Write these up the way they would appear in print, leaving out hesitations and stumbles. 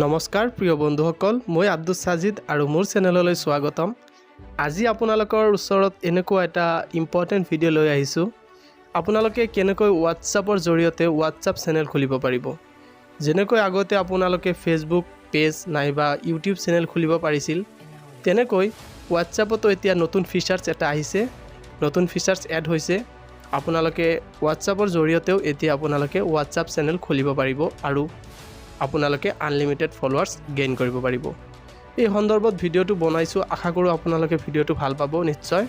নমস্কাৰ প্ৰিয় বন্ধুসকল, মই আব্দুল সাজিদ আৰু মোৰ চেনেললৈ স্বাগতম। আজি আপোনালোকৰ ওচৰত এনেকুৱা এটা ইম্পৰ্টেণ্ট ভিডিঅ' লৈ আহিছোঁ। আপোনালোকে কেনেকৈ হোৱাটছআপৰ জৰিয়তে হোৱাটছআপ চেনেল খুলিব পাৰিব। যেনেকৈ আগতে আপোনালোকে ফেচবুক পেজ নাইবা ইউটিউব চেনেল খুলিব পাৰিছিল, তেনেকৈ হোৱাটছআপতো এতিয়া নতুন ফিচাৰ্ছ এটা আহিছে, নতুন ফিচাৰ্ছ এড হৈছে। আপোনালোকে হোৱাটছআপৰ জৰিয়তেও এতিয়া আপোনালোকে হোৱাটছআপ চেনেল খুলিব পাৰিব আৰু আপোনালোকে আনলিমিটেড ফলোৱাৰ্ছ গেইন কৰিব পাৰিব। এই সন্দৰ্ভত ভিডিঅ'টো বনাইছোঁ, আশা কৰোঁ আপোনালোকে ভিডিঅ'টো ভাল পাব নিশ্চয়,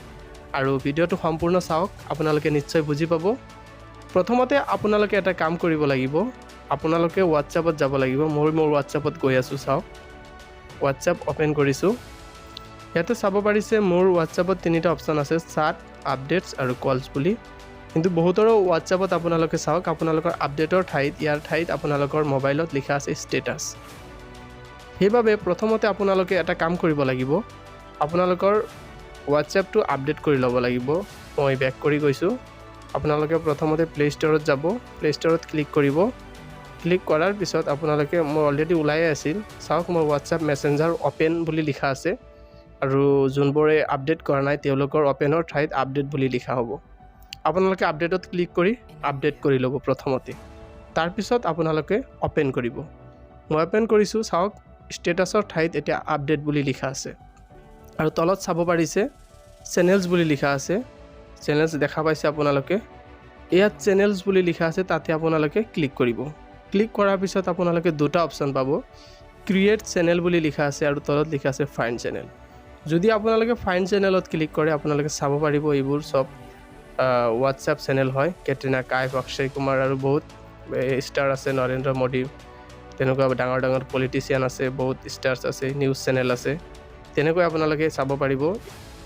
আৰু ভিডিঅ'টো সম্পূৰ্ণ চাওক, আপোনালোকে নিশ্চয় বুজি পাব। প্ৰথমতে আপোনালোকে এটা কাম কৰিব লাগিব, আপোনালোকে হোৱাটছআপত যাব লাগিব। মোৰ হোৱাটছআপত গৈ আছোঁ, চাওক। হোৱাটছআপ অ'পেন কৰিছোঁ। ইয়াতে চাব পাৰিছে মোৰ হোৱাটছআপত তিনিটা অপশ্যন আছে, চাট, আপডেটছ আৰু কলছ বুলি। কিন্তু বহুতৰো হোৱাটছআপত আপোনালোকে চাওক, আপোনালোকৰ আপডেটৰ ঠাইত ইয়াৰ ঠাইত আপোনালোকৰ মোবাইলত লিখা আছে ষ্টেটাছ। সেইবাবে প্ৰথমতে আপোনালোকে এটা কাম কৰিব লাগিব, আপোনালোকৰ হোৱাটছআপটো আপডেট কৰি ল'ব লাগিব। মই বেক কৰি গৈছোঁ। আপোনালোকে প্ৰথমতে প্লে ষ্ট'ৰত যাব, প্লে ষ্ট'ৰত ক্লিক কৰিব। ক্লিক কৰাৰ পিছত আপোনালোকে, মোৰ অলৰেডি ওলায়ে আছিল, চাওক মোৰ হোৱাটছআপ মেছেঞ্জাৰ অ'পেন বুলি লিখা আছে, আৰু যোনবোৰে আপডেট কৰা নাই তেওঁলোকৰ অ'পেনৰ ঠাইত আপডেট বুলি লিখা হ'ব। আপোনালোকে আপডেটত ক্লিক কৰি আপডেট কৰি ল'ব প্ৰথমতে। তাৰপিছত আপোনালোকে অ'পেন কৰিব। মই অ'পেন কৰিছোঁ, চাওক ষ্টেটাছৰ ঠাইত এতিয়া আপডেট বুলি লিখা আছে, আৰু তলত চাব পাৰিছে চেনেলছ বুলি লিখা আছে। চেনেলছ দেখা পাইছে আপোনালোকে, ইয়াত চেনেলছ বুলি লিখা আছে, তাতে আপোনালোকে ক্লিক কৰিব। ক্লিক কৰাৰ পিছত আপোনালোকে দুটা অপশ্যন পাব, ক্ৰিয়েট চেনেল বুলি লিখা আছে আৰু তলত লিখা আছে ফাইণ্ড চেনেল। যদি আপোনালোকে ফাইণ্ড চেনেলত ক্লিক কৰে আপোনালোকে চাব পাৰিব এইবোৰ চব হোৱাটছআপ চেনেল হয়। কেটৰিনা কাইফ, অক্ষয় কুমাৰ আৰু বহুত ষ্টাৰ আছে, নৰেন্দ্ৰ মোদী, তেনেকুৱা ডাঙৰ ডাঙৰ পলিটিচিয়ান আছে, বহুত ষ্টাৰ্ছ আছে, নিউজ চেনেল আছে। তেনেকৈ আপোনালোকে চাব পাৰিব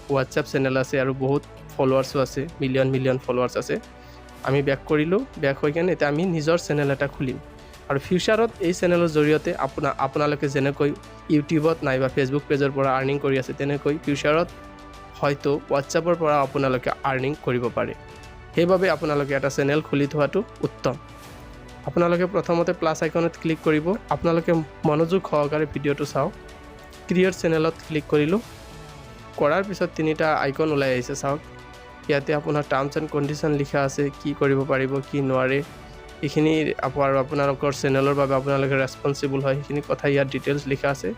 হোৱাটছআপ চেনেল আছে আৰু বহুত ফলোৱাৰ্ছো আছে, মিলিয়ন মিলিয়ন ফলোৱাৰ্ছ আছে। আমি বেক কৰিলোঁ, বেক হৈ কেনে এতিয়া আমি নিজৰ চেনেল এটা খুলিম, আৰু ফিউচাৰত এই চেনেলৰ জৰিয়তে আপোনালোকে যেনেকৈ ইউটিউবত নাইবা ফেচবুক পেজৰ পৰা আৰ্নিং কৰি আছে, তেনেকৈ ফিউচাৰত হয়তো হোৱাটছআপৰ পৰা আপোনালোকে আৰ্নিং কৰিব পাৰে। সেইবাবে আপোনালোকে এটা চেনেল খুলি থোৱাটো উত্তম। আপোনালোকে প্ৰথমতে প্লাছ আইকনত ক্লিক কৰিব। আপোনালোকে মনোযোগ সহকাৰে ভিডিঅ'টো চাওক। ক্ৰিয়েট চেনেলত ক্লিক কৰিলোঁ। কৰাৰ পিছত তিনিটা আইকন ওলাই আহিছে, চাওক। ইয়াতে আপোনাৰ টাৰ্মছ এণ্ড কণ্ডিশ্যন লিখা আছে, কি কৰিব পাৰিব কি নোৱাৰে এইখিনি, আৰু আপোনালোকৰ চেনেলৰ বাবে আপোনালোকে ৰেছপনচিবল হয় সেইখিনি কথা ইয়াত ডিটেইলছ লিখা আছে।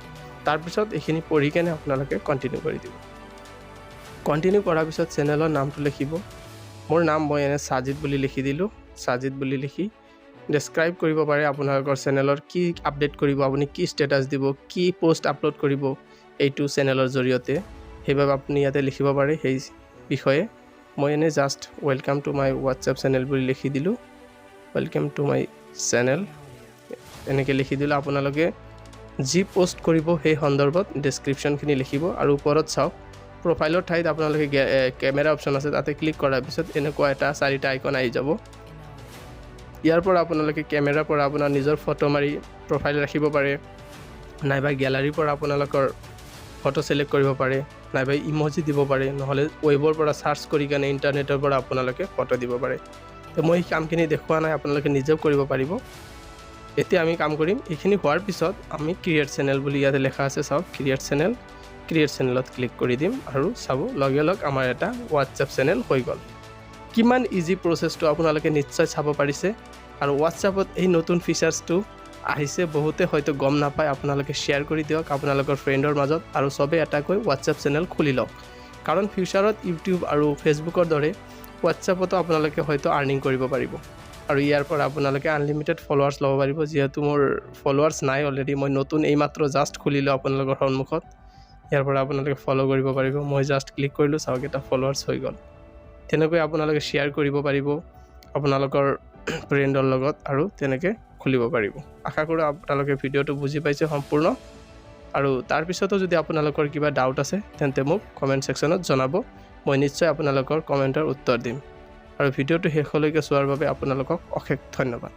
তাৰপিছত এইখিনি পঢ়ি কেনে আপোনালোকে কণ্টিনিউ কৰি দিব। কণ্টিনিউ কৰাৰ পিছত চেনেলৰ নামটো লিখিব। মোৰ নাম মই এনে সাজিদ বুলি লিখি দিলোঁ। সাজিদ বুলি লিখি ডেছক্ৰাইব কৰিব পাৰে আপোনালোকৰ চেনেলৰ কি আপডেট কৰিব, আপুনি কি ষ্টেটাছ দিব, কি পোষ্ট আপলোড কৰিব এইটো চেনেলৰ জৰিয়তে। সেইবাবে আপুনি ইয়াতে লিখিব পাৰে সেই বিষয়ে। মই এনে just welcome to my WhatsApp channel বুলি লিখি দিলোঁ। ৱেলকাম টু মাই চেনেল এনেকৈ লিখি দিলোঁ। আপোনালোকে যি পোষ্ট কৰিব সেই সন্দৰ্ভত ডেছক্ৰিপশ্যনখিনি লিখিব, আৰু ওপৰত চাওক প্ৰফাইলৰ ঠাইত আপোনালোকে কেমেৰা অপশ্যন আছে, তাতে ক্লিক কৰাৰ পিছত এনেকুৱা এটা 4টা আইকন আহি যাব। ইয়াৰ পৰা আপোনালোকে কেমেৰাৰ পৰা আপোনাৰ নিজৰ ফটো মাৰি প্ৰফাইল ৰাখিব পাৰে, নাইবা গেলাৰীৰ পৰা আপোনালোকৰ ফটো চিলেক্ট কৰিব পাৰে, নাইবা ইম'জি দিব পাৰে, নহ'লে ৱেবৰ পৰা চাৰ্চ কৰি কেনে ইণ্টাৰনেটৰ পৰা আপোনালোকে ফটো দিব পাৰে। তো মই এই কামখিনি দেখুওৱা নাই, আপোনালোকে নিজেও কৰিব পাৰিব। এতিয়া আমি কাম কৰিম। এইখিনি হোৱাৰ পিছত আমি ক্ৰিয়েট চেনেল বুলি ইয়াতে লেখা আছে, চাওক ক্ৰিয়েট চেনেল। ক্ৰিয়েট চেনেলত ক্লিক কৰি দিম, আৰু চাব লগে লগে আমাৰ এটা হোৱাটছআপ চেনেল হৈ গ'ল। কিমান ইজি প্ৰচেছটো আপোনালোকে নিশ্চয় চাব পাৰিছে। আৰু হোৱাটছআপত এই নতুন ফিচাৰ্ছটো আহিছে, বহুতে হয়তো গম নাপায়। আপোনালোকে শ্বেয়াৰ কৰি দিয়ক আপোনালোকৰ ফ্ৰেণ্ডৰ মাজত, আৰু চবেই এটাকৈ হোৱাটছআপ চেনেল খুলি লওক। কাৰণ ফিউচাৰত ইউটিউব আৰু ফেচবুকৰ দৰে হোৱাটছআপতো আপোনালোকে হয়তো আৰ্নিং কৰিব পাৰিব, আৰু ইয়াৰ পৰা আপোনালোকে আনলিমিটেড ফলোৱাৰ্ছ ল'ব পাৰিব। যিহেতু মোৰ ফলোৱাৰ্ছ নাই অলৰেডি, মই নতুন এইমাত্ৰ জাষ্ট খুলিলোঁ আপোনালোকৰ সন্মুখত। ইয়াৰ পৰা আপোনালোকে ফ'ল' কৰিব পাৰিব। মই জাষ্ট ক্লিক কৰিলোঁ, চাওক এটা ফলোৱাৰ্ছ হৈ গ'ল। তেনেকৈ আপোনালোকে শ্বেয়াৰ কৰিব পাৰিব আপোনালোকৰ ফ্ৰেণ্ডৰ লগত, আৰু তেনেকৈ খুলিব পাৰিব। আশা কৰোঁ আপোনালোকে ভিডিঅ'টো বুজি পাইছে সম্পূৰ্ণ, আৰু তাৰপিছতো যদি আপোনালোকৰ কিবা ডাউট আছে তেন্তে মোক কমেণ্ট ছেকশ্যনত জনাব। মই নিশ্চয় আপোনালোকৰ কমেণ্টৰ উত্তৰ দিম। আৰু ভিডিঅ'টো শেষলৈকে চোৱাৰ বাবে আপোনালোকক অশেষ ধন্যবাদ।